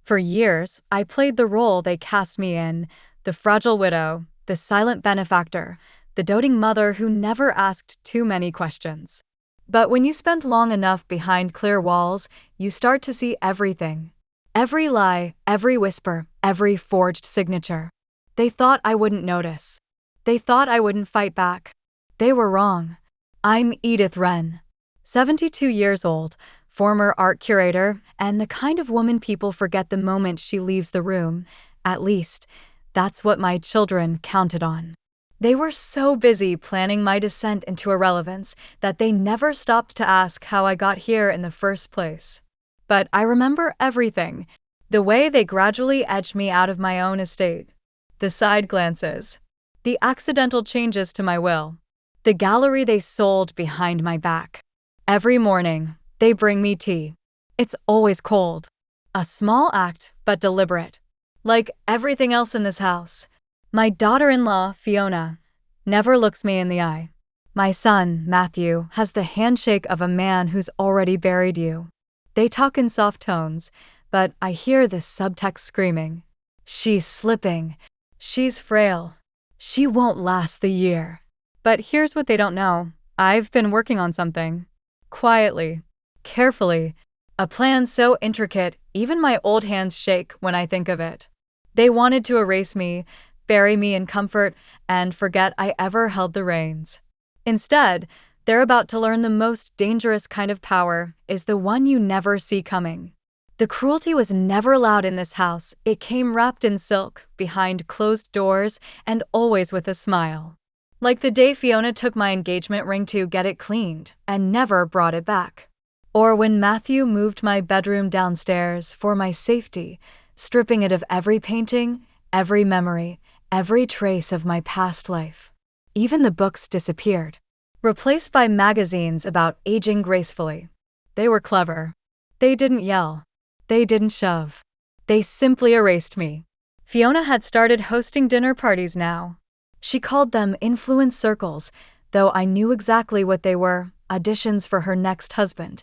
For years, I played the role they cast me in, the fragile widow, the silent benefactor, the doting mother who never asked too many questions. But when you spend long enough behind clear walls, you start to see everything. Every lie, every whisper, every forged signature. They thought I wouldn't notice. They thought I wouldn't fight back. They were wrong. I'm Edith Wren, 72 years old, former art curator, and the kind of woman people forget the moment she leaves the room. At least, that's what my children counted on. They were so busy planning my descent into irrelevance that they never stopped to ask how I got here in the first place. But I remember everything. The way they gradually edged me out of my own estate. The side glances. The accidental changes to my will. The gallery they sold behind my back. Every morning, they bring me tea. It's always cold. A small act, but deliberate. Like everything else in this house. My daughter-in-law, Fiona, never looks me in the eye. My son, Matthew, has the handshake of a man who's already buried you. They talk in soft tones, but I hear this subtext screaming. She's slipping. She's frail. She won't last the year. But here's what they don't know. I've been working on something. Quietly. Carefully. A plan so intricate, even my old hands shake when I think of it. They wanted to erase me, bury me in comfort, and forget I ever held the reins. Instead, they're about to learn the most dangerous kind of power is the one you never see coming. The cruelty was never loud in this house. It came wrapped in silk, behind closed doors, and always with a smile. Like the day Fiona took my engagement ring to get it cleaned and never brought it back. Or when Matthew moved my bedroom downstairs for my safety, stripping it of every painting, every memory, every trace of my past life. Even the books disappeared, replaced by magazines about aging gracefully. They were clever. They didn't yell. They didn't shove. They simply erased me. Fiona had started hosting dinner parties now. She called them influence circles, though I knew exactly what they were, auditions for her next husband,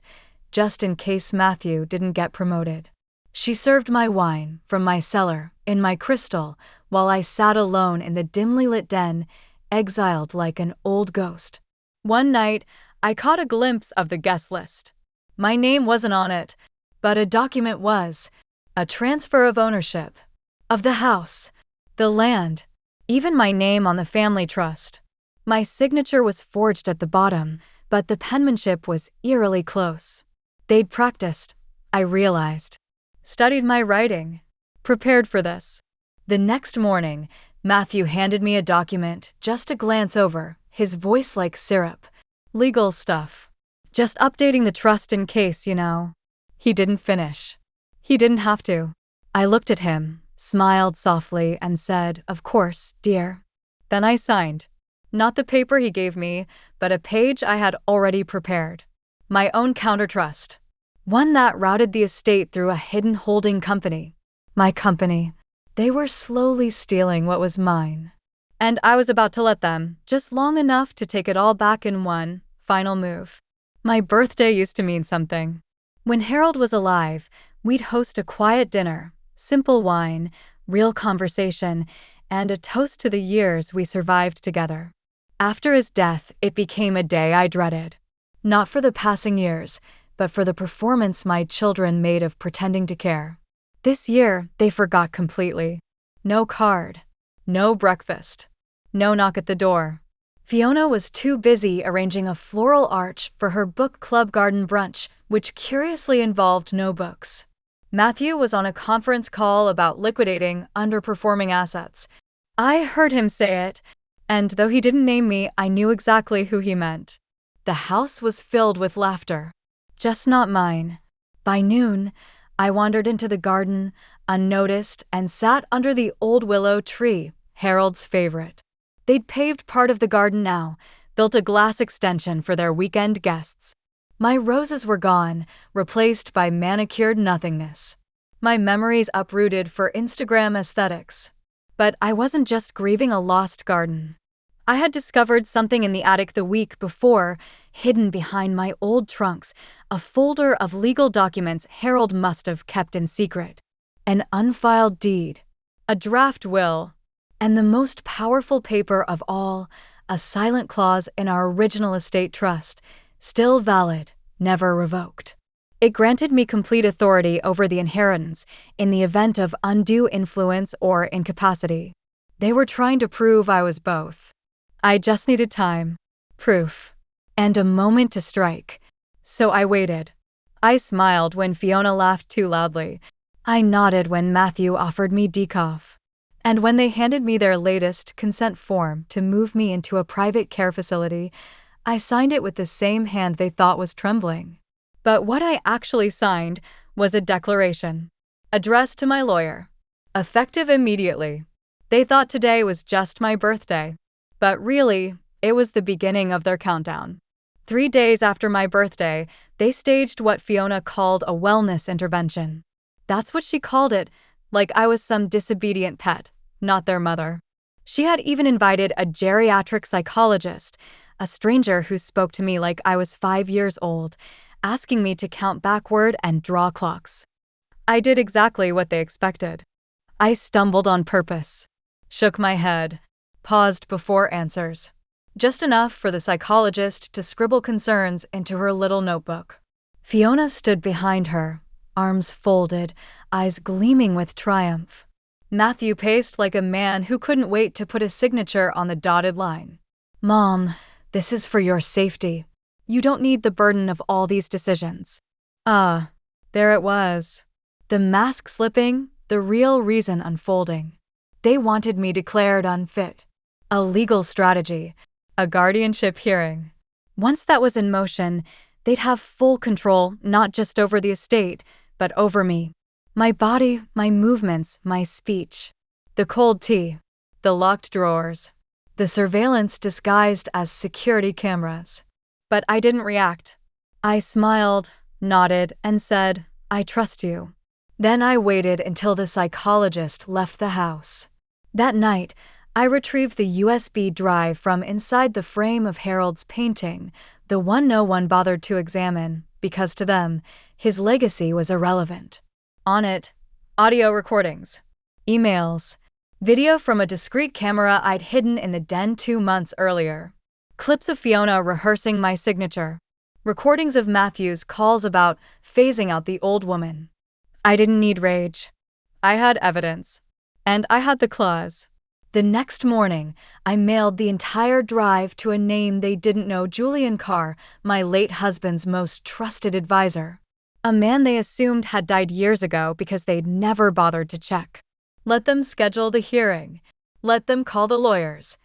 just in case Matthew didn't get promoted. She served my wine from my cellar, in my crystal, while I sat alone in the dimly lit den, exiled like an old ghost. One night, I caught a glimpse of the guest list. My name wasn't on it, but a document was. A transfer of ownership. Of the house. The land. Even my name on the family trust. My signature was forged at the bottom, but the penmanship was eerily close. They'd practiced, I realized. Studied my writing. Prepared for this. The next morning, Matthew handed me a document just to glance over, his voice like syrup. Legal stuff. Just updating the trust in case, you know. He didn't finish. He didn't have to. I looked at him, smiled softly, and said, "Of course, dear." Then I signed. Not the paper he gave me, but a page I had already prepared. My own countertrust. One that routed the estate through a hidden holding company. My company. They were slowly stealing what was mine. And I was about to let them, just long enough to take it all back in one final move. My birthday used to mean something. When Harold was alive, we'd host a quiet dinner, simple wine, real conversation, and a toast to the years we survived together. After his death, it became a day I dreaded. Not for the passing years, but for the performance my children made of pretending to care. This year, they forgot completely. No card. No breakfast. No knock at the door. Fiona was too busy arranging a floral arch for her book club garden brunch, which curiously involved no books. Matthew was on a conference call about liquidating underperforming assets. I heard him say it, and though he didn't name me, I knew exactly who he meant. The house was filled with laughter. Just not mine. By noon, I wandered into the garden, unnoticed, and sat under the old willow tree, Harold's favorite. They'd paved part of the garden now, built a glass extension for their weekend guests. My roses were gone, replaced by manicured nothingness. My memories uprooted for Instagram aesthetics. But I wasn't just grieving a lost garden. I had discovered something in the attic the week before, hidden behind my old trunks, a folder of legal documents Harold must have kept in secret. an unfiled deed, a draft will, and the most powerful paper of all, a silent clause in our original estate trust, still valid, never revoked. It granted me complete authority over the inheritance in the event of undue influence or incapacity. They were trying to prove I was both. I just needed time, proof, and a moment to strike. So I waited. I smiled when Fiona laughed too loudly. I nodded when Matthew offered me decaf. And when they handed me their latest consent form to move me into a private care facility, I signed it with the same hand they thought was trembling. But what I actually signed was a declaration, addressed to my lawyer, effective immediately. They thought today was just my birthday, but really, it was the beginning of their countdown. 3 days after my birthday, they staged what Fiona called a wellness intervention. That's what she called it, like I was some disobedient pet, not their mother. She had even invited a geriatric psychologist, a stranger who spoke to me like I was 5 years old, asking me to count backward and draw clocks. I did exactly what they expected. I stumbled on purpose, shook my head, paused before answers. Just enough for the psychologist to scribble concerns into her little notebook. Fiona stood behind her, arms folded, eyes gleaming with triumph. Matthew paced like a man who couldn't wait to put a signature on the dotted line. "Mom, this is for your safety. You don't need the burden of all these decisions." Ah, there it was. The mask slipping, the real reason unfolding. They wanted me declared unfit. A legal strategy, a guardianship hearing. Once that was in motion, they'd have full control not just over the estate, but over me. My body, my movements, my speech. The cold tea, the locked drawers, the surveillance disguised as security cameras. But I didn't react. I smiled, nodded, and said, "I trust you." Then I waited until the psychologist left the house. That night, I retrieved the USB drive from inside the frame of Harold's painting, the one no one bothered to examine, because to them, his legacy was irrelevant. On it, audio recordings, emails, video from a discreet camera I'd hidden in the den 2 months earlier, clips of Fiona rehearsing my signature, recordings of Matthew's calls about phasing out the old woman. I didn't need rage. I had evidence. And I had the clause. The next morning, I mailed the entire drive to a name they didn't know, Julian Carr, my late husband's most trusted advisor. A man they assumed had died years ago because they'd never bothered to check. Let them schedule the hearing. Let them call the lawyers.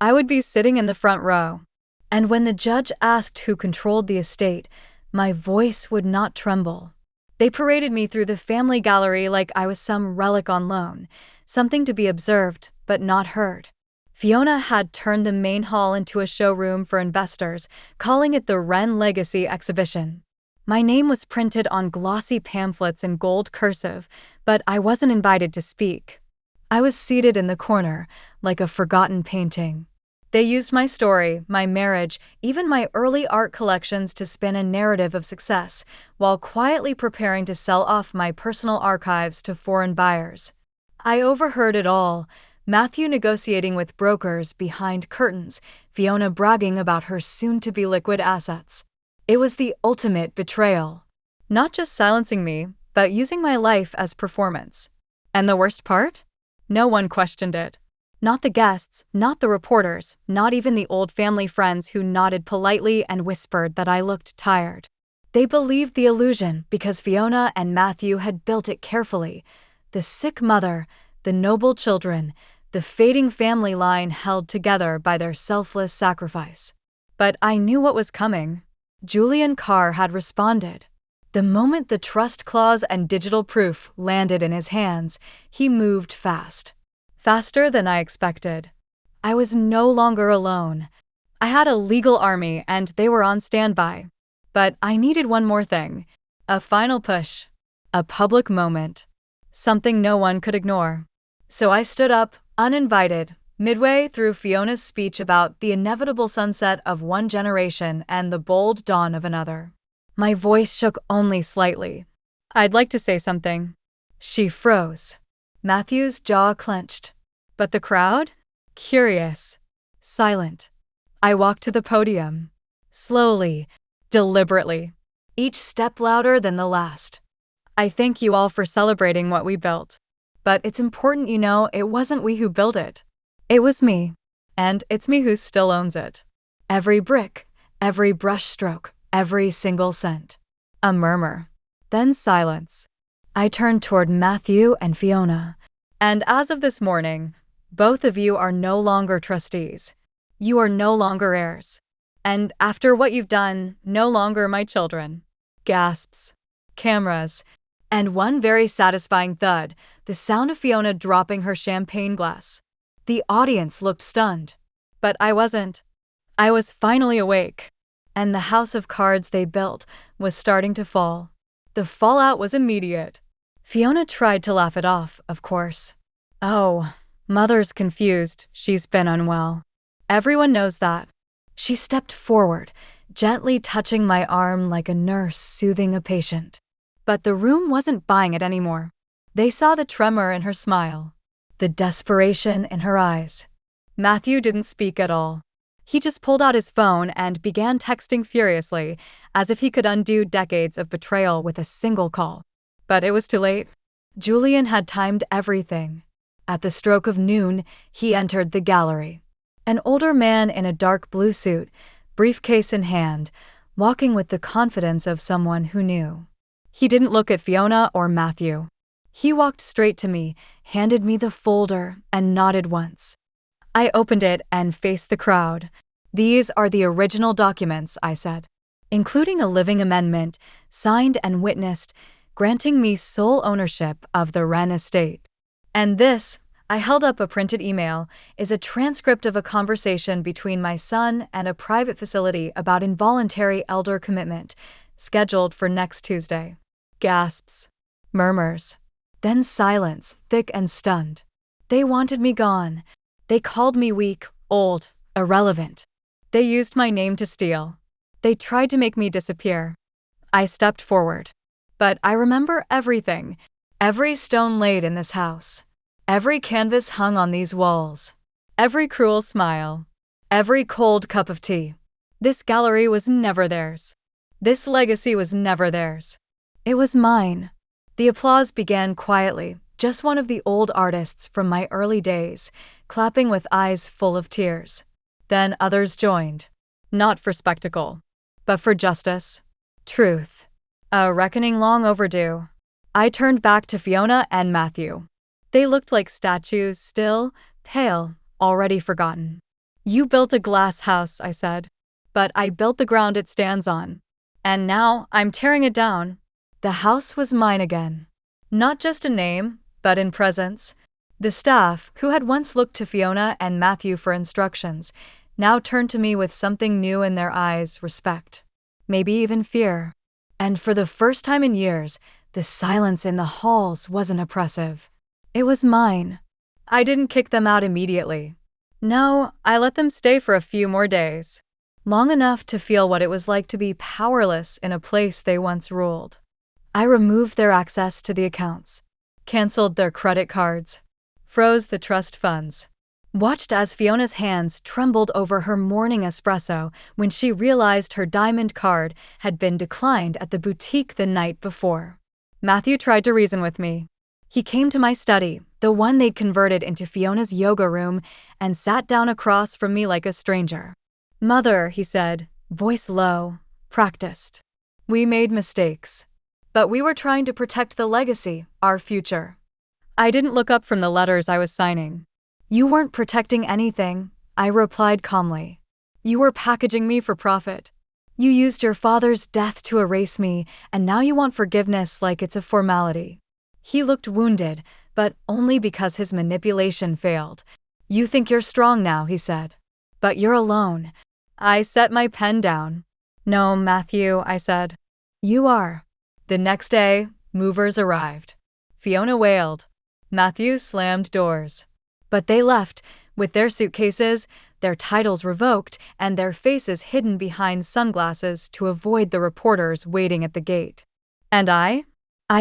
I would be sitting in the front row. And when the judge asked who controlled the estate, my voice would not tremble. They paraded me through the family gallery like I was some relic on loan, something to be observed but not heard. Fiona had turned the main hall into a showroom for investors, calling it the Wren Legacy Exhibition. My name was printed on glossy pamphlets in gold cursive, but I wasn't invited to speak. I was seated in the corner, like a forgotten painting. They used my story, my marriage, even my early art collections to spin a narrative of success, while quietly preparing to sell off my personal archives to foreign buyers. I overheard it all, Matthew negotiating with brokers behind curtains, Fiona bragging about her soon-to-be liquid assets. It was the ultimate betrayal. Not just silencing me, but using my life as performance. And the worst part? No one questioned it. Not the guests, not the reporters, not even the old family friends who nodded politely and whispered that I looked tired. They believed the illusion because Fiona and Matthew had built it carefully. The sick mother, the noble children, the fading family line held together by their selfless sacrifice. But I knew what was coming. Julian Carr had responded. The moment the trust clause and digital proof landed in his hands, he moved fast. Faster than I expected. I was no longer alone. I had a legal army and they were on standby. But I needed one more thing. A final push. A public moment. Something no one could ignore. So I stood up, uninvited, midway through Fiona's speech about the inevitable sunset of one generation and the bold dawn of another. My voice shook only slightly. "I'd like to say something," She froze. Matthew's jaw clenched. But the crowd? Curious. Silent. I walked to the podium. Slowly, deliberately. Each step louder than the last. I thank you all for celebrating what we built. But it's important you know it wasn't we who built it. It was me. And it's me who still owns it. Every brick, every brushstroke, every single cent. A murmur. Then silence. I turned toward Matthew and Fiona. And as of this morning, both of you are no longer trustees. You are no longer heirs. And after what you've done, no longer my children. Gasps. Cameras. And one very satisfying thud, the sound of Fiona dropping her champagne glass. The audience looked stunned. But I wasn't. I was finally awake. And the house of cards they built was starting to fall. The fallout was immediate. Fiona tried to laugh it off, of course. Oh, Mother's confused. She's been unwell. Everyone knows that. She stepped forward, gently touching my arm like a nurse soothing a patient. But the room wasn't buying it anymore. They saw the tremor in her smile, the desperation in her eyes. Matthew didn't speak at all. He just pulled out his phone and began texting furiously, as if he could undo decades of betrayal with a single call. But it was too late. Julian had timed everything. At the stroke of noon, he entered the gallery. An older man in a dark blue suit, briefcase in hand, walking with the confidence of someone who knew. He didn't look at Fiona or Matthew. He walked straight to me, handed me the folder, and nodded once. I opened it and faced the crowd. These are the original documents, I said, including a living amendment, signed and witnessed, granting me sole ownership of the Wren estate. And this, I held up a printed email, is a transcript of a conversation between my son and a private facility about involuntary elder commitment, scheduled for next Tuesday. Gasps. Murmurs. Then silence, thick and stunned. They wanted me gone. They called me weak, old, irrelevant. They used my name to steal. They tried to make me disappear. I stepped forward. But I remember everything. Every stone laid in this house. Every canvas hung on these walls. Every cruel smile. Every cold cup of tea. This gallery was never theirs. This legacy was never theirs. It was mine. The applause began quietly, just one of the old artists from my early days, clapping with eyes full of tears. Then others joined. Not for spectacle, but for justice. Truth. A reckoning long overdue. I turned back to Fiona and Matthew. They looked like statues, still, pale, already forgotten. You built a glass house, I said. But I built the ground it stands on. And now I'm tearing it down. The house was mine again. Not just a name, but in presence. The staff, who had once looked to Fiona and Matthew for instructions, now turned to me with something new in their eyes, respect. Maybe even fear. And for the first time in years, the silence in the halls wasn't oppressive. It was mine. I didn't kick them out immediately. No, I let them stay for a few more days. Long enough to feel what it was like to be powerless in a place they once ruled. I removed their access to the accounts, canceled their credit cards, froze the trust funds, watched as Fiona's hands trembled over her morning espresso when she realized her diamond card had been declined at the boutique the night before. Matthew tried to reason with me. He came to my study, the one they'd converted into Fiona's yoga room, and sat down across from me like a stranger. Mother, he said, voice low, practiced. We made mistakes. But we were trying to protect the legacy, our future. I didn't look up from the letters I was signing. You weren't protecting anything, I replied calmly. You were packaging me for profit. You used your father's death to erase me, and now you want forgiveness like it's a formality. He looked wounded, but only because his manipulation failed. You think you're strong now, he said. But you're alone. I set my pen down. No, Matthew, I said. You are. The next day, movers arrived. Fiona wailed. Matthew slammed doors. But they left, with their suitcases, their titles revoked, and their faces hidden behind sunglasses to avoid the reporters waiting at the gate. And I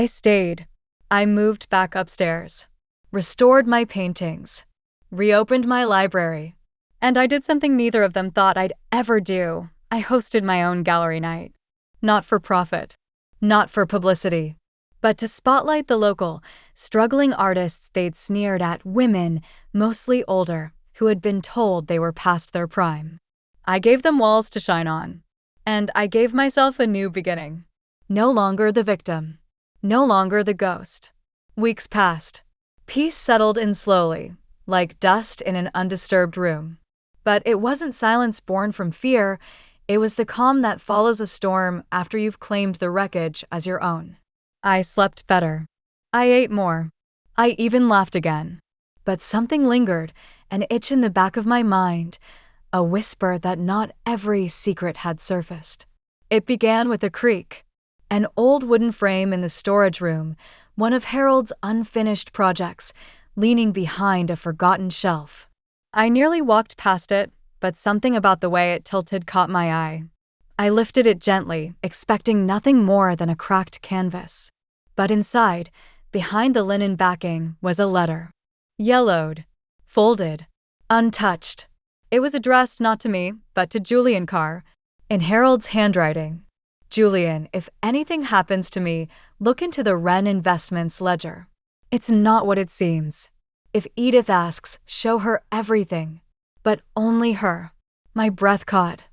stayed. I moved back upstairs, restored my paintings, reopened my library, and I did something neither of them thought I'd ever do. I hosted my own gallery night. Not for profit, not for publicity, but to spotlight the local, struggling artists they'd sneered at, women, mostly older, who had been told they were past their prime. I gave them walls to shine on, and I gave myself a new beginning. No longer the victim, no longer the ghost. Weeks passed. Peace settled in slowly, like dust in an undisturbed room. But it wasn't silence born from fear, it was the calm that follows a storm after you've claimed the wreckage as your own. I slept better. I ate more. I even laughed again. But something lingered, an itch in the back of my mind, a whisper that not every secret had surfaced. It began with a creak. An old wooden frame in the storage room, one of Harold's unfinished projects, leaning behind a forgotten shelf. I nearly walked past it, but something about the way it tilted caught my eye. I lifted it gently, expecting nothing more than a cracked canvas. But inside, behind the linen backing, was a letter. Yellowed, folded, untouched. It was addressed not to me, but to Julian Carr, in Harold's handwriting. Julian, if anything happens to me, look into the Wren Investments ledger. It's not what it seems. If Edith asks, show her everything. But only her. My breath caught.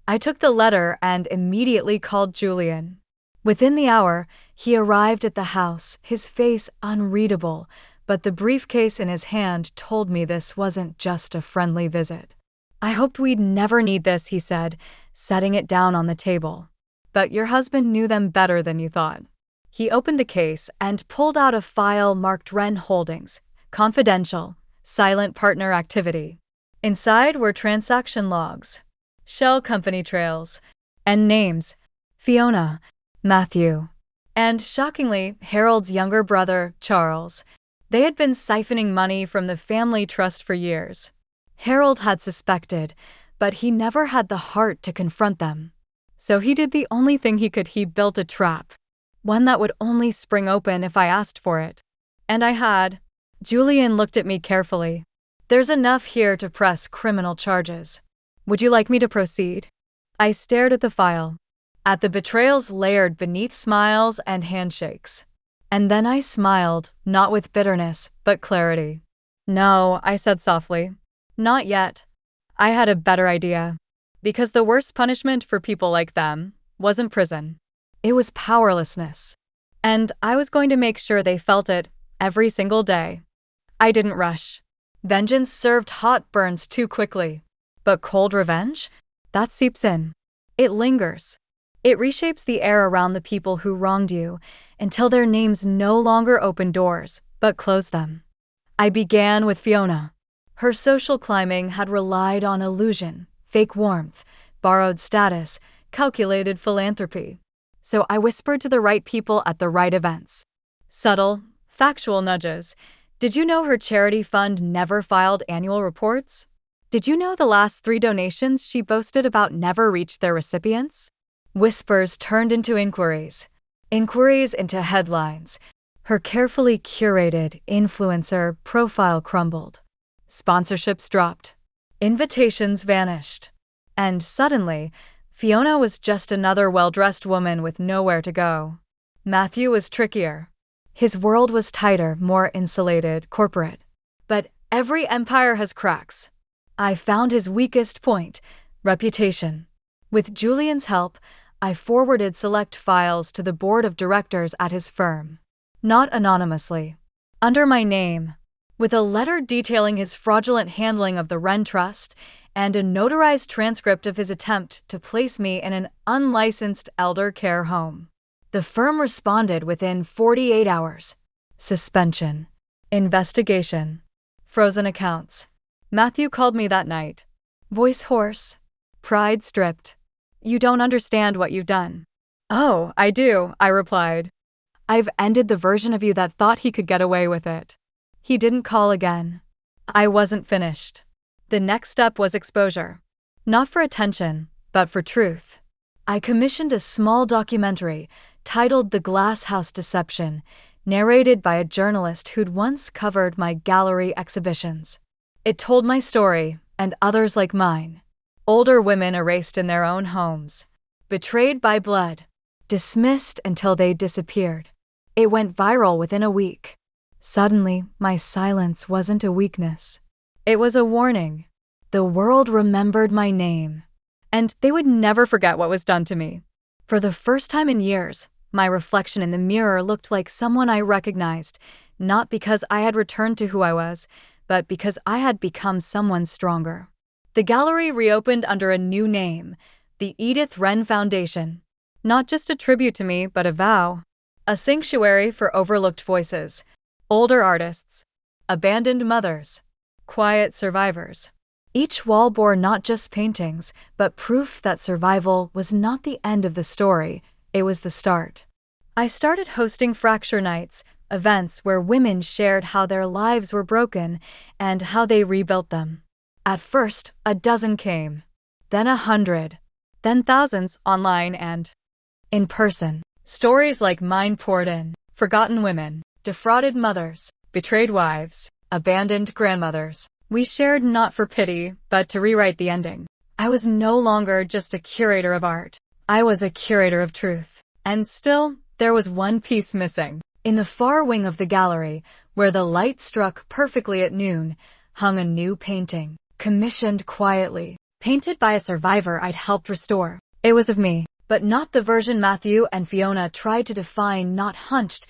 I took the letter and immediately called Julian. Within the hour, he arrived at the house, his face unreadable, but the briefcase in his hand told me this wasn't just a friendly visit. I hoped we'd never need this, he said, setting it down on the table. But your husband knew them better than you thought. He opened the case and pulled out a file marked Wren Holdings, confidential, silent partner activity. Inside were transaction logs, shell company trails, and names: Fiona, Matthew, and shockingly, Harold's younger brother, Charles. They had been siphoning money from the family trust for years. Harold had suspected, but he never had the heart to confront them. So he did the only thing he could. He built a trap, one that would only spring open if I asked for it. And I had. Julian looked at me carefully. There's enough here to press criminal charges. Would you like me to proceed? I stared at the file, at the betrayals layered beneath smiles and handshakes. And then I smiled, not with bitterness, but clarity. No, I said softly. Not yet. I had a better idea. Because the worst punishment for people like them wasn't prison. It was powerlessness. And I was going to make sure they felt it every single day. I didn't rush. Vengeance served hot burns too quickly. But cold revenge? That seeps in. It lingers. It reshapes the air around the people who wronged you until their names no longer open doors, but close them. I began with Fiona. Her social climbing had relied on illusion, fake warmth, borrowed status, calculated philanthropy. So I whispered to the right people at the right events. Subtle, factual nudges. Did you know her charity fund never filed annual reports? Did you know the last 3 donations she boasted about never reached their recipients? Whispers turned into inquiries. Inquiries into headlines. Her carefully curated influencer profile crumbled. Sponsorships dropped. Invitations vanished. And suddenly, Fiona was just another well-dressed woman with nowhere to go. Matthew was trickier. His world was tighter, more insulated, corporate. But every empire has cracks. I found his weakest point: reputation. With Julian's help, I forwarded select files to the board of directors at his firm. Not anonymously. Under my name. With a letter detailing his fraudulent handling of the Wren Trust and a notarized transcript of his attempt to place me in an unlicensed elder care home. The firm responded within 48 hours. Suspension. Investigation. Frozen accounts. Matthew called me that night. Voice hoarse. Pride stripped. You don't understand what you've done. Oh, I do, I replied. I've ended the version of you that thought he could get away with it. He didn't call again. I wasn't finished. The next step was exposure. Not for attention, but for truth. I commissioned a small documentary titled The Glass House Deception, narrated by a journalist who'd once covered my gallery exhibitions. It told my story, and others like mine. Older women erased in their own homes, betrayed by blood, dismissed until they disappeared. It went viral within a week. Suddenly, my silence wasn't a weakness. It was a warning. The world remembered my name, and they would never forget what was done to me. For the first time in years, my reflection in the mirror looked like someone I recognized, not because I had returned to who I was, but because I had become someone stronger. The gallery reopened under a new name, the Edith Wren Foundation. Not just a tribute to me, but a vow. A sanctuary for overlooked voices, older artists, abandoned mothers, quiet survivors. Each wall bore not just paintings, but proof that survival was not the end of the story, it was the start. I started hosting fracture nights, events where women shared how their lives were broken and how they rebuilt them. At first, a dozen came, then 100, then thousands online and in person. Stories like mine poured in. Forgotten women, defrauded mothers, betrayed wives, abandoned grandmothers. We shared not for pity, but to rewrite the ending. I was no longer just a curator of art. I was a curator of truth. And still, there was one piece missing. In the far wing of the gallery, where the light struck perfectly at noon, hung a new painting, commissioned quietly, painted by a survivor I'd helped restore. It was of me, but not the version Matthew and Fiona tried to define, not hunched,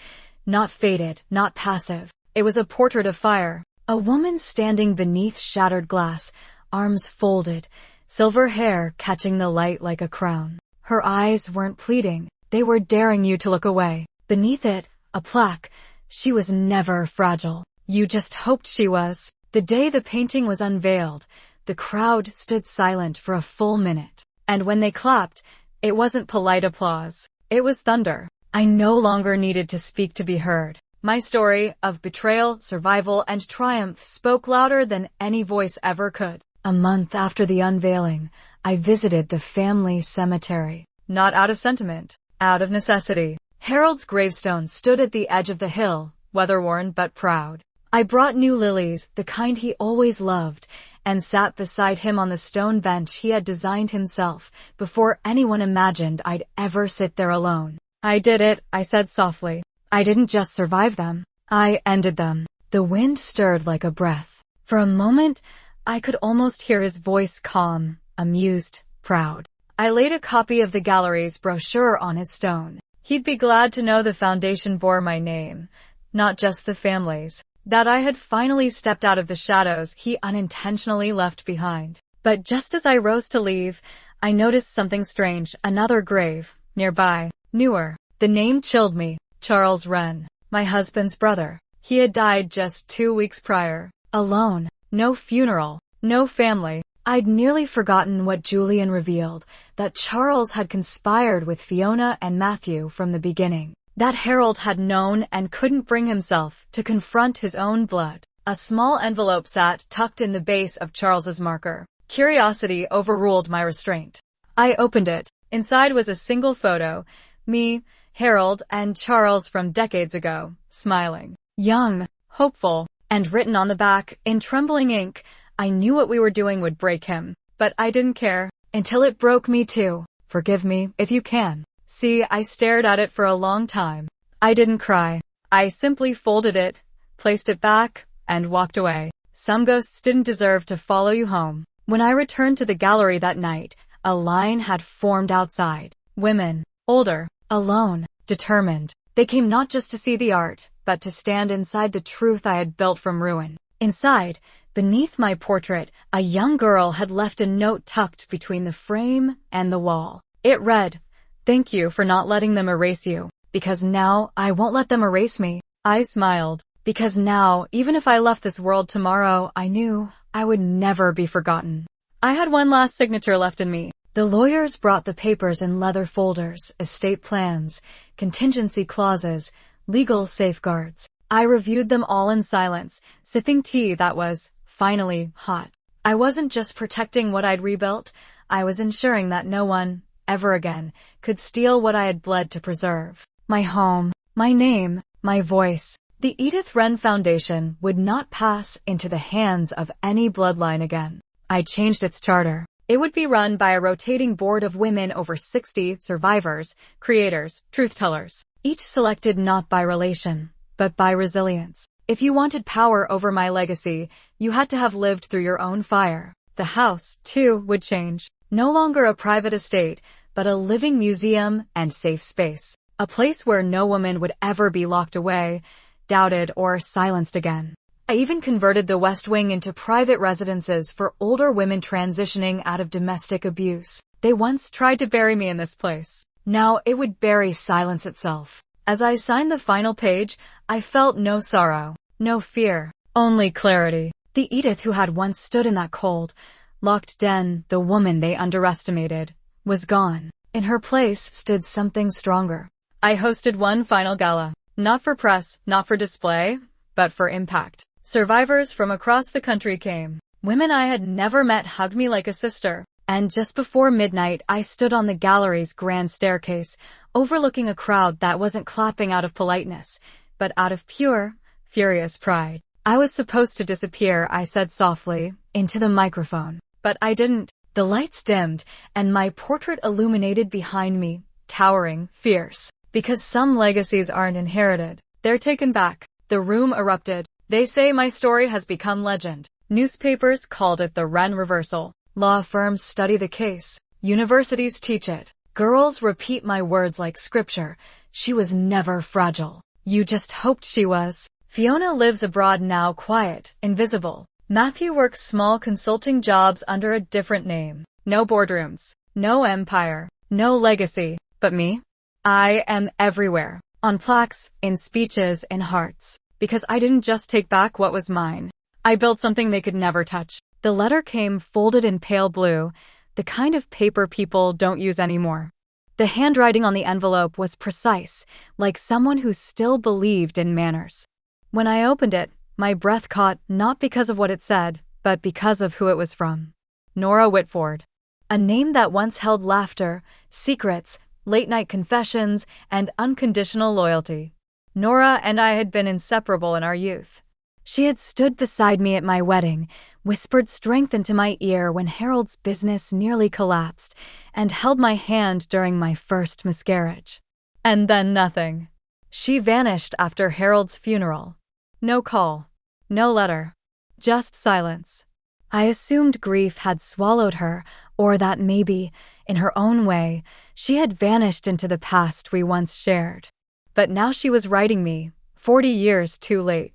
not faded, not passive. It was a portrait of fire. A woman standing beneath shattered glass, arms folded, silver hair catching the light like a crown. Her eyes weren't pleading, they were daring you to look away. Beneath it, a plaque. She was never fragile. You just hoped she was. The day the painting was unveiled, the crowd stood silent for a full minute. And when they clapped, it wasn't polite applause. It was thunder. I no longer needed to speak to be heard. My story of betrayal, survival, and triumph spoke louder than any voice ever could. A month after the unveiling, I visited the family cemetery. Not out of sentiment, out of necessity. Harold's gravestone stood at the edge of the hill, weather-worn but proud. I brought new lilies, the kind he always loved, and sat beside him on the stone bench he had designed himself before anyone imagined I'd ever sit there alone. I did it, I said softly. I didn't just survive them. I ended them. The wind stirred like a breath. For a moment, I could almost hear his voice, calm, amused, proud. I laid a copy of the gallery's brochure on his stone. He'd be glad to know the foundation bore my name, not just the family's. That I had finally stepped out of the shadows he unintentionally left behind. But just as I rose to leave, I noticed something strange, another grave, nearby, newer. The name chilled me. Charles Wren, my husband's brother. He had died just 2 weeks prior. Alone. No funeral. No family. I'd nearly forgotten what Julian revealed, that Charles had conspired with Fiona and Matthew from the beginning. That Harold had known and couldn't bring himself to confront his own blood. A small envelope sat tucked in the base of Charles's marker. Curiosity overruled my restraint. I opened it. Inside was a single photo. Me, Harold, and Charles from decades ago, smiling. Young, hopeful, and written on the back, in trembling ink, I knew what we were doing would break him. But I didn't care. Until it broke me too. Forgive me, if you can. See, I stared at it for a long time. I didn't cry. I simply folded it, placed it back, and walked away. Some ghosts didn't deserve to follow you home. When I returned to the gallery that night, a line had formed outside. Women, older, alone, determined. They came not just to see the art, but to stand inside the truth I had built from ruin. Inside, beneath my portrait, a young girl had left a note tucked between the frame and the wall. It read, "Thank you for not letting them erase you, because now I won't let them erase me." I smiled, because now, even if I left this world tomorrow, I knew I would never be forgotten. I had one last signature left in me. The lawyers brought the papers in leather folders, estate plans, contingency clauses, legal safeguards. I reviewed them all in silence, sipping tea that was, finally, hot. I wasn't just protecting what I'd rebuilt, I was ensuring that no one, ever again, could steal what I had bled to preserve. My home, my name, My voice. The Edith Wren Foundation would not pass into the hands of any bloodline again. I changed its charter. It would be run by a rotating board of women over 60 survivors, creators, truth-tellers, each selected not by relation, but by resilience. If you wanted power over my legacy, you had to have lived through your own fire. The house, too, would change. No longer a private estate, but a living museum and safe space. A place where no woman would ever be locked away, doubted, or silenced again. I even converted the West Wing into private residences for older women transitioning out of domestic abuse. They once tried to bury me in this place. Now it would bury silence itself. As I signed the final page, I felt no sorrow, no fear, only clarity. The Edith who had once stood in that cold, locked den, the woman they underestimated, was gone. In her place stood something stronger. I hosted one final gala. Not for press, not for display, but for impact. Survivors from across the country came. Women I had never met hugged me like a sister. And just before midnight, I stood on the gallery's grand staircase, overlooking a crowd that wasn't clapping out of politeness, but out of pure, furious pride. I was supposed to disappear, I said softly, into the microphone. But I didn't. The lights dimmed, and my portrait illuminated behind me, towering, fierce. Because some legacies aren't inherited, they're taken back. The room erupted. They say my story has become legend. Newspapers called it the Wren reversal. Law firms study the case. Universities teach it. Girls repeat my words like scripture. She was never fragile. You just hoped she was. Fiona lives abroad now, quiet, invisible. Matthew works small consulting jobs under a different name. No boardrooms. No empire. No legacy. But me? I am everywhere. On plaques, in speeches, in hearts. Because I didn't just take back what was mine. I built something they could never touch. The letter came folded in pale blue, the kind of paper people don't use anymore. The handwriting on the envelope was precise, like someone who still believed in manners. When I opened it, my breath caught not because of what it said, but because of who it was from. Nora Whitford. A name that once held laughter, secrets, late-night confessions, and unconditional loyalty. Nora and I had been inseparable in our youth. She had stood beside me at my wedding, whispered strength into my ear when Harold's business nearly collapsed, and held my hand during my first miscarriage. And then nothing. She vanished after Harold's funeral. No call. No letter. Just silence. I assumed grief had swallowed her, or that maybe, in her own way, she had vanished into the past we once shared. But now she was writing me, 40 years too late.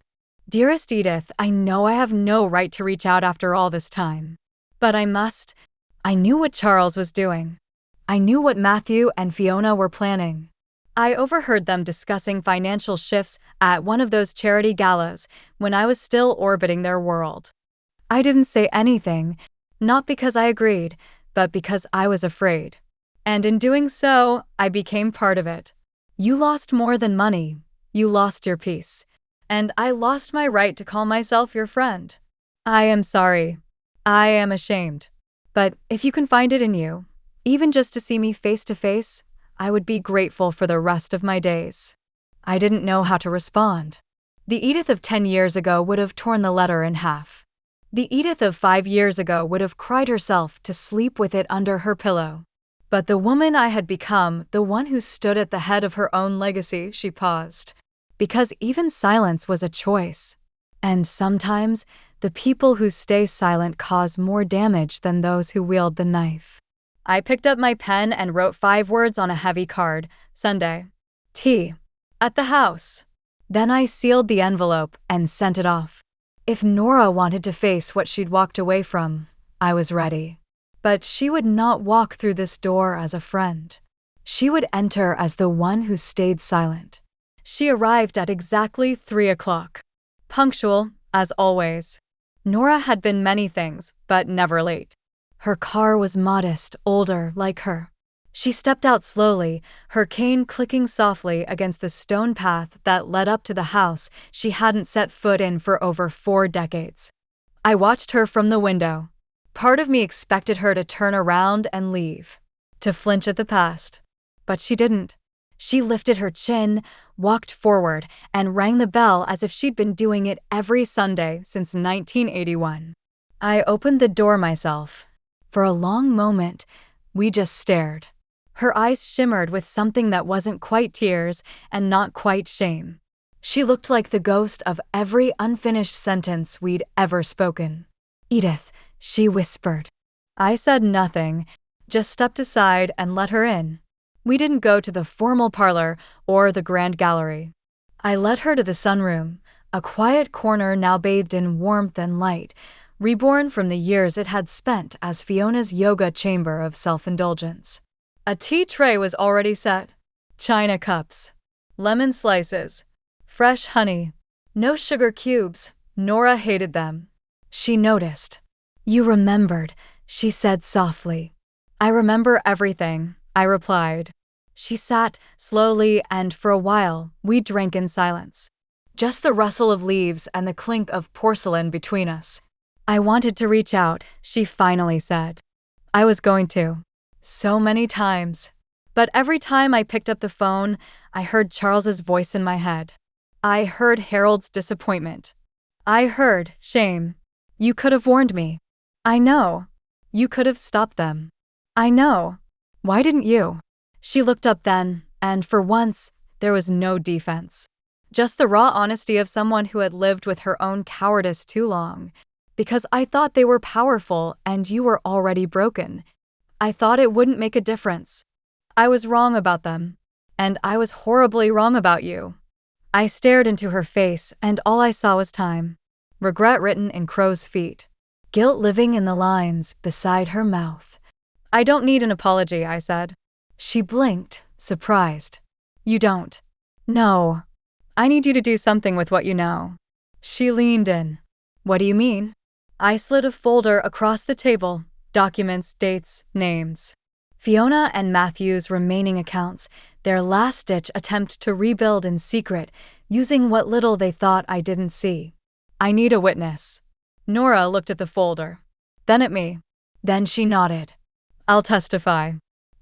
Dearest Edith, I know I have no right to reach out after all this time. But I must. I knew what Charles was doing. I knew what Matthew and Fiona were planning. I overheard them discussing financial shifts at one of those charity galas when I was still orbiting their world. I didn't say anything, not because I agreed, but because I was afraid. And in doing so, I became part of it. You lost more than money. You lost your peace. And I lost my right to call myself your friend. I am sorry. I am ashamed. But if you can find it in you, even just to see me face to face, I would be grateful for the rest of my days. I didn't know how to respond. The Edith of 10 years ago would have torn the letter in half. The Edith of 5 years ago would have cried herself to sleep with it under her pillow. But the woman I had become, the one who stood at the head of her own legacy, she paused. Because even silence was a choice. And sometimes, the people who stay silent cause more damage than those who wield the knife. I picked up my pen and wrote 5 words on a heavy card. Sunday. Tea. At the house. Then I sealed the envelope and sent it off. If Nora wanted to face what she'd walked away from, I was ready. But she would not walk through this door as a friend. She would enter as the one who stayed silent. She arrived at exactly 3 o'clock. Punctual, as always. Nora had been many things, but never late. Her car was modest, older, like her. She stepped out slowly, her cane clicking softly against the stone path that led up to the house she hadn't set foot in for over 4 decades. I watched her from the window. Part of me expected her to turn around and leave, to flinch at the past. But she didn't. She lifted her chin, walked forward, and rang the bell as if she'd been doing it every Sunday since 1981. I opened the door myself. For a long moment, we just stared. Her eyes shimmered with something that wasn't quite tears and not quite shame. She looked like the ghost of every unfinished sentence we'd ever spoken. "Edith," she whispered. I said nothing, just stepped aside and let her in. We didn't go to the formal parlor or the grand gallery. I led her to the sunroom, a quiet corner now bathed in warmth and light, reborn from the years it had spent as Fiona's yoga chamber of self-indulgence. A tea tray was already set. China cups, lemon slices, fresh honey. No sugar cubes. Nora hated them. She noticed. "You remembered," she said softly. "I remember everything," I replied. She sat slowly, and for a while we drank in silence. Just the rustle of leaves and the clink of porcelain between us. "I wanted to reach out," she finally said. "I was going to. So many times. But every time I picked up the phone, I heard Charles's voice in my head. I heard Harold's disappointment. I heard shame. You could have warned me. I know. You could have stopped them. I know. Why didn't you?" She looked up then, and for once, there was no defense. Just the raw honesty of someone who had lived with her own cowardice too long. "Because I thought they were powerful and you were already broken. I thought it wouldn't make a difference. I was wrong about them. And I was horribly wrong about you." I stared into her face, and all I saw was time. Regret written in crow's feet. Guilt living in the lines beside her mouth. "I don't need an apology," I said. She blinked, surprised. "You don't?" "No. I need you to do something with what you know." She leaned in. "What do you mean?" I slid a folder across the table. Documents, dates, names. Fiona and Matthew's remaining accounts, their last-ditch attempt to rebuild in secret, using what little they thought I didn't see. "I need a witness." Nora looked at the folder, then at me. Then she nodded. "I'll testify."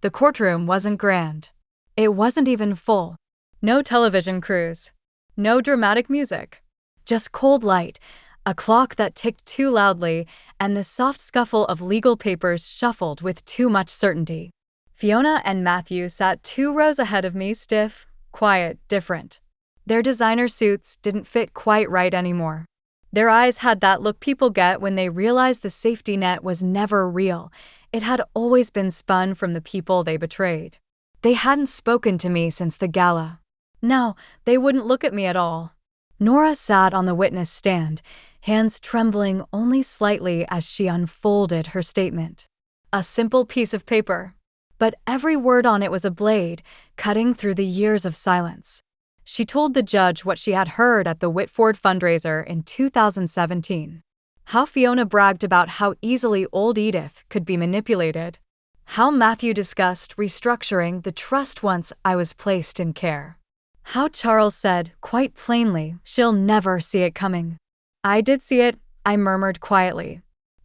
The courtroom wasn't grand. It wasn't even full. No television crews. No dramatic music. Just cold light, a clock that ticked too loudly, and the soft scuffle of legal papers shuffled with too much certainty. Fiona and Matthew sat 2 rows ahead of me, stiff, quiet, different. Their designer suits didn't fit quite right anymore. Their eyes had that look people get when they realize the safety net was never real. It had always been spun from the people they betrayed. They hadn't spoken to me since the gala. No, they wouldn't look at me at all. Nora sat on the witness stand, hands trembling only slightly as she unfolded her statement. A simple piece of paper, but every word on it was a blade, cutting through the years of silence. She told the judge what she had heard at the Whitford fundraiser in 2017. How Fiona bragged about how easily old Edith could be manipulated. How Matthew discussed restructuring the trust once I was placed in care. How Charles said, quite plainly, she'll never see it coming. "I did see it," I murmured quietly.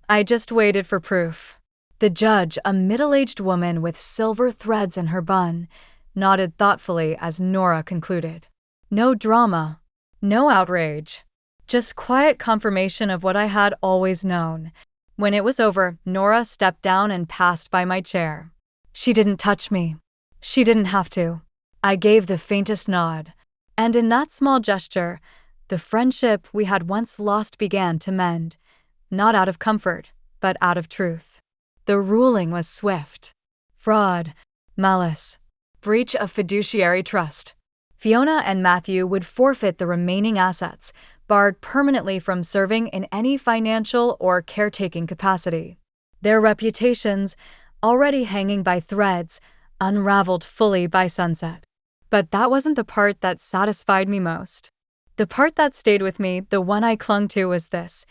"I just waited for proof." The judge, a middle-aged woman with silver threads in her bun, nodded thoughtfully as Nora concluded. No drama, no outrage, just quiet confirmation of what I had always known. When it was over, Nora stepped down and passed by my chair. She didn't touch me. She didn't have to. I gave the faintest nod. And in that small gesture, the friendship we had once lost began to mend, not out of comfort, but out of truth. The ruling was swift. Fraud, malice, breach of fiduciary trust. Fiona and Matthew would forfeit the remaining assets, barred permanently from serving in any financial or caretaking capacity. Their reputations, already hanging by threads, unraveled fully by sunset. But that wasn't the part that satisfied me most. The part that stayed with me, the one I clung to, was this.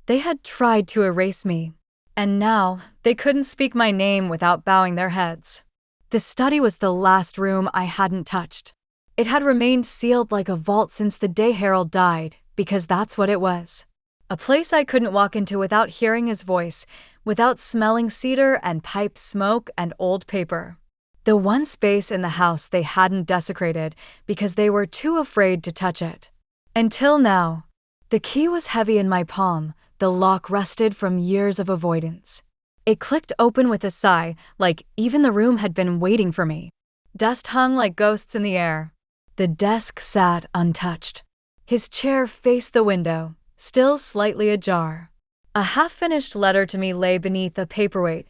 They had tried to erase me. And now, they couldn't speak my name without bowing their heads. The study was the last room I hadn't touched. It had remained sealed like a vault since the day Harold died, because that's what it was. A place I couldn't walk into without hearing his voice, without smelling cedar and pipe smoke and old paper. The one space in the house they hadn't desecrated because they were too afraid to touch it. Until now. The key was heavy in my palm, the lock rusted from years of avoidance. It clicked open with a sigh, like even the room had been waiting for me. Dust hung like ghosts in the air. The desk sat untouched. His chair faced the window, still slightly ajar. A half-finished letter to me lay beneath a paperweight,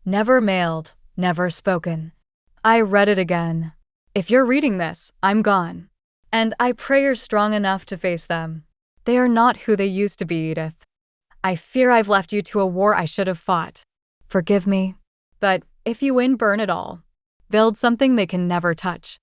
never mailed, never spoken. I read it again. If you're reading this, I'm gone. And I pray you're strong enough to face them. They are not who they used to be, Edith. I fear I've left you to a war I should have fought. Forgive me. But if you win, burn it all. Build something they can never touch.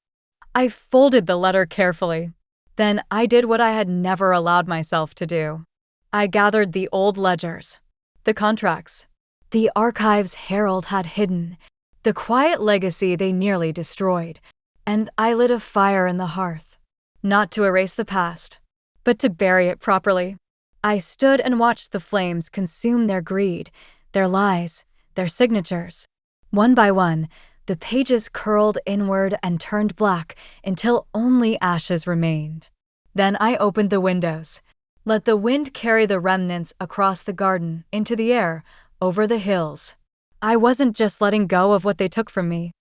I folded the letter carefully. Then I did what I had never allowed myself to do. I gathered the old ledgers, the contracts, the archives Harold had hidden, the quiet legacy they nearly destroyed, and I lit a fire in the hearth. Not to erase the past, but to bury it properly. I stood and watched the flames consume their greed, their lies, their signatures. One by one, the pages curled inward and turned black until only ashes remained. Then I opened the windows. Let the wind carry the remnants across the garden, into the air, over the hills. I wasn't just letting go of what they took from me.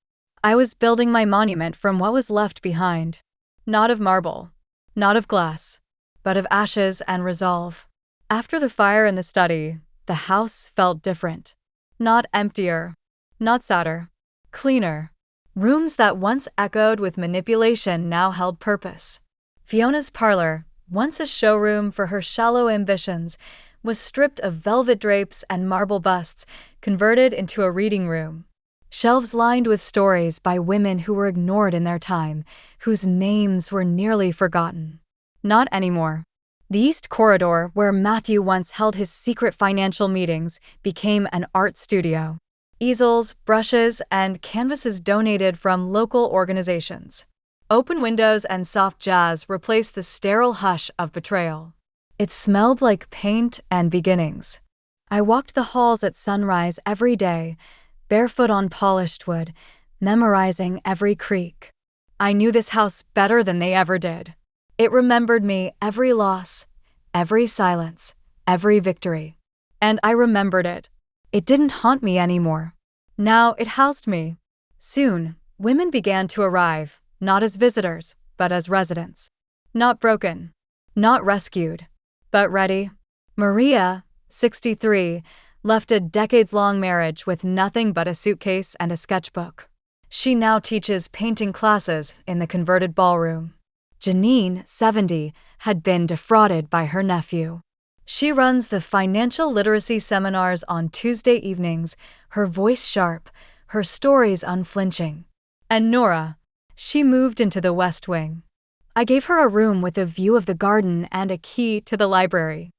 I was building my monument from what was left behind. Not of marble, not of glass, but of ashes and resolve. After the fire in the study, the house felt different. Not emptier, not sadder, cleaner. Rooms that once echoed with manipulation now held purpose. Fiona's parlor, once a showroom for her shallow ambitions, was stripped of velvet drapes and marble busts, converted into a reading room. Shelves lined with stories by women who were ignored in their time, whose names were nearly forgotten. Not anymore. The East Corridor, where Matthew once held his secret financial meetings, became an art studio. Easels, brushes, and canvases donated from local organizations. Open windows and soft jazz replaced the sterile hush of betrayal. It smelled like paint and beginnings. I walked the halls at sunrise every day, barefoot on polished wood, memorizing every creak. I knew this house better than they ever did. It remembered me every loss, every silence, every victory. And I remembered it. It didn't haunt me anymore. Now it housed me. Soon, women began to arrive, not as visitors, but as residents. Not broken, not rescued, but ready. Maria, 63, left a decades-long marriage with nothing but a suitcase and a sketchbook. She now teaches painting classes in the converted ballroom. Janine, 70, had been defrauded by her nephew. She runs the financial literacy seminars on Tuesday evenings, her voice sharp, her stories unflinching. And Nora, she moved into the West Wing. I gave her a room with a view of the garden and a key to the library.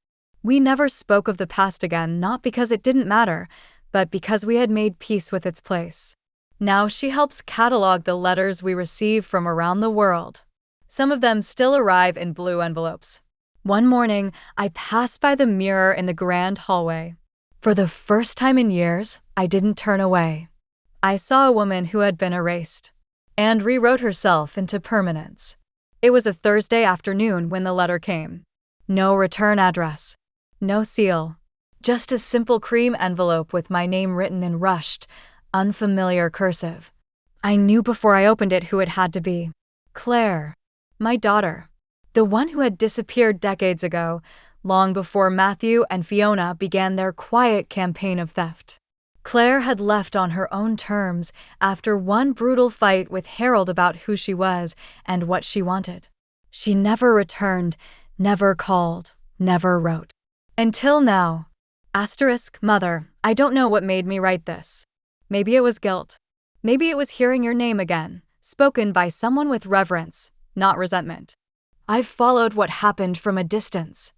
We never spoke of the past again, not because it didn't matter, but because we had made peace with its place. Now she helps catalog the letters we receive from around the world. Some of them still arrive in blue envelopes. One morning, I passed by the mirror in the grand hallway. For the first time in years, I didn't turn away. I saw a woman who had been erased and rewrote herself into permanence. It was a Thursday afternoon when the letter came. No return address, no seal, just a simple cream envelope with my name written in rushed, unfamiliar cursive. I knew before I opened it who it had to be. Claire, my daughter, the one who had disappeared decades ago, long before Matthew and Fiona began their quiet campaign of theft. Claire had left on her own terms after one brutal fight with Harold about who she was and what she wanted. She never returned, never called, never wrote. Until now. Mother, I don't know what made me write this. Maybe it was guilt. Maybe it was hearing your name again, spoken by someone with reverence, not resentment. I've followed what happened from a distance.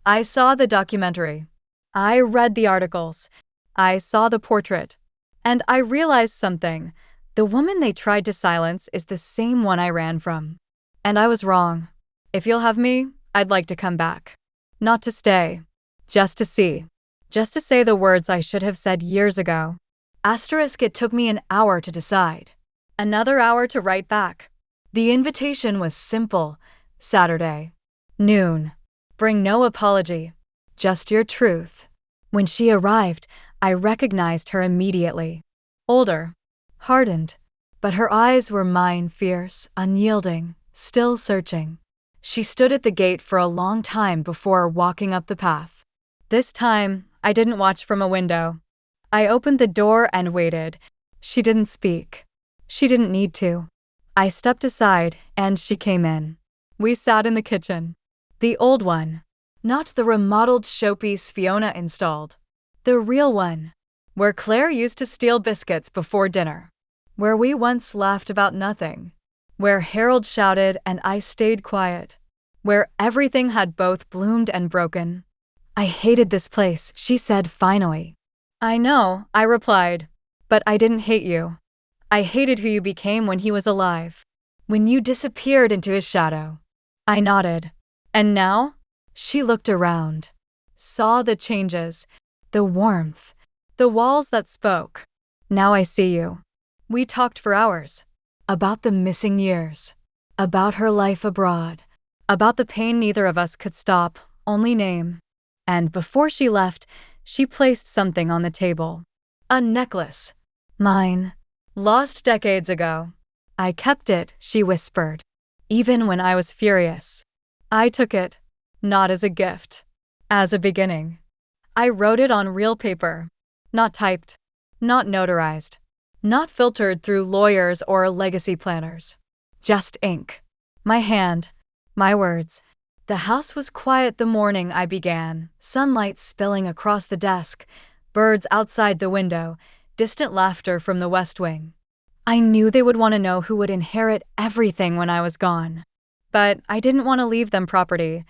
I saw the documentary. I read the articles. I saw the portrait. And I realized something. The woman they tried to silence is the same one I ran from. And I was wrong. If you'll have me, I'd like to come back. Not to stay. Just to see. Just to say the words I should have said years ago. It took me an hour to decide. Another hour to write back. The invitation was simple. Saturday. Noon. Bring no apology. Just your truth. When she arrived, I recognized her immediately. Older. Hardened. But her eyes were mine, fierce, unyielding, still searching. She stood at the gate for a long time before walking up the path. This time, I didn't watch from a window. I opened the door and waited. She didn't speak. She didn't need to. I stepped aside, and she came in. We sat in the kitchen. The old one. Not the remodeled showpiece Fiona installed. The real one. Where Claire used to steal biscuits before dinner. Where we once laughed about nothing. Where Harold shouted and I stayed quiet. Where everything had both bloomed and broken. I hated this place, she said finally. I know, I replied. But I didn't hate you. I hated who you became when he was alive. When you disappeared into his shadow. I nodded. And now? She looked around. Saw the changes. The warmth. The walls that spoke. Now I see you. We talked for hours. About the missing years. About her life abroad. About the pain neither of us could stop, only name. And before she left, she placed something on the table. A necklace. Mine. Lost decades ago. I kept it, she whispered. Even when I was furious. I took it. Not as a gift. As a beginning. I wrote it on real paper. Not typed. Not notarized. Not filtered through lawyers or legacy planners. Just ink. My hand. My words. The house was quiet the morning I began, sunlight spilling across the desk, birds outside the window, distant laughter from the West Wing. I knew they would want to know who would inherit everything when I was gone. But I didn't want to leave them property.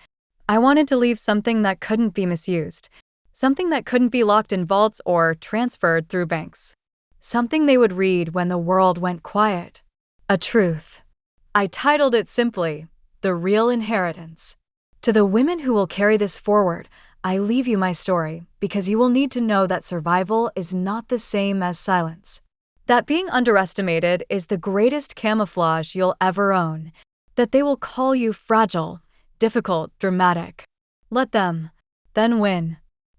I wanted to leave something that couldn't be misused. Something that couldn't be locked in vaults or transferred through banks. Something they would read when the world went quiet. A truth. I titled it simply, The Real Inheritance. To the women who will carry this forward, I leave you my story because you will need to know that survival is not the same as silence. That being underestimated is the greatest camouflage you'll ever own. That they will call you fragile, difficult, dramatic. Let them, then win.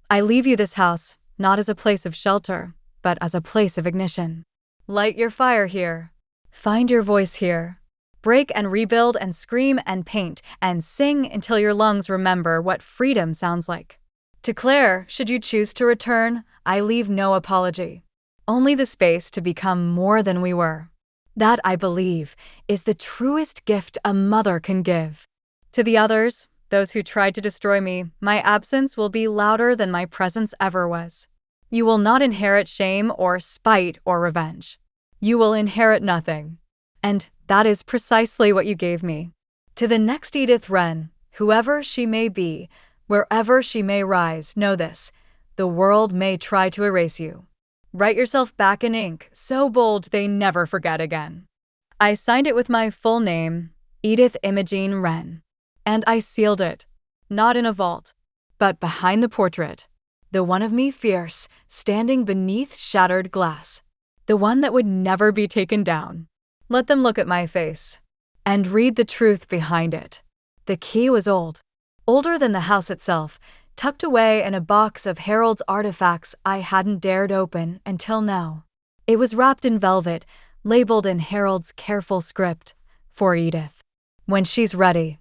I leave you this house, not as a place of shelter, but as a place of ignition. Light your fire here. Find your voice here. Break and rebuild and scream and paint and sing until your lungs remember what freedom sounds like. To Claire, should you choose to return, I leave no apology. Only the space to become more than we were. That, I believe, is the truest gift a mother can give. To the others, those who tried to destroy me, my absence will be louder than my presence ever was. You will not inherit shame or spite or revenge. You will inherit nothing. And that is precisely what you gave me. To the next Edith Wren, whoever she may be, wherever she may rise, know this: the world may try to erase you. Write yourself back in ink, so bold they never forget again. I signed it with my full name, Edith Imogene Wren. And I sealed it, not in a vault, but behind the portrait. The one of me fierce, standing beneath shattered glass. The one that would never be taken down. Let them look at my face and read the truth behind it. The key was old, older than the house itself, tucked away in a box of Harold's artifacts I hadn't dared open until now. It was wrapped in velvet, labeled in Harold's careful script, for Edith. When she's ready.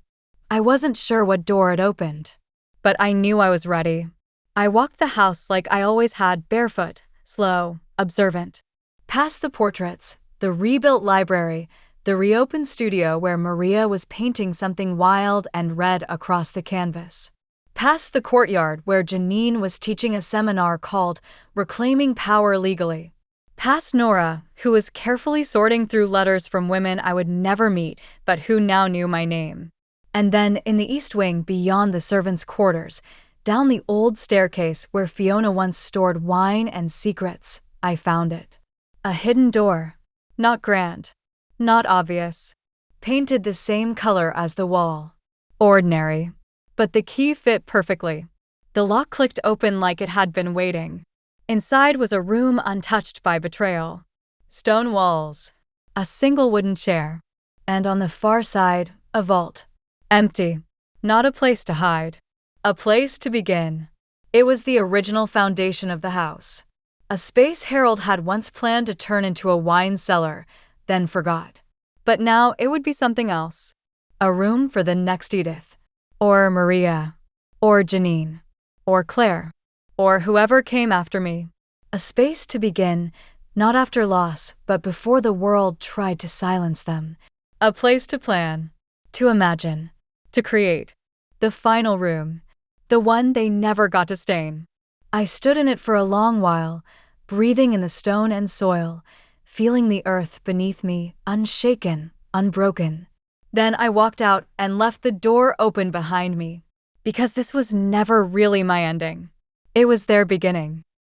I wasn't sure what door it opened, but I knew I was ready. I walked the house like I always had, barefoot, slow, observant. Past the portraits, the rebuilt library, the reopened studio where Maria was painting something wild and red across the canvas. Past the courtyard where Janine was teaching a seminar called Reclaiming Power Legally. Past Nora, who was carefully sorting through letters from women I would never meet but who now knew my name. And then in the East Wing beyond the servants' quarters, down the old staircase where Fiona once stored wine and secrets, I found it. A hidden door. Not grand. Not obvious. Painted the same color as the wall. Ordinary. But the key fit perfectly. The lock clicked open like it had been waiting. Inside was a room untouched by betrayal. Stone walls. a single wooden chair. And on the far side, a vault. Empty. Not a place to hide. A place to begin. It was the original foundation of the house. A space Harold had once planned to turn into a wine cellar, then forgot. But now it would be something else. A room for the next Edith. Or Maria. Or Janine. Or Claire. Or whoever came after me. A space to begin, not after loss, but before the world tried to silence them. A place to plan. To imagine. To create. The final room. The one they never got to stain. I stood in it for a long while, breathing in the stone and soil, feeling the earth beneath me, unshaken, unbroken. Then I walked out and left the door open behind me, because this was never really my ending. It was their beginning.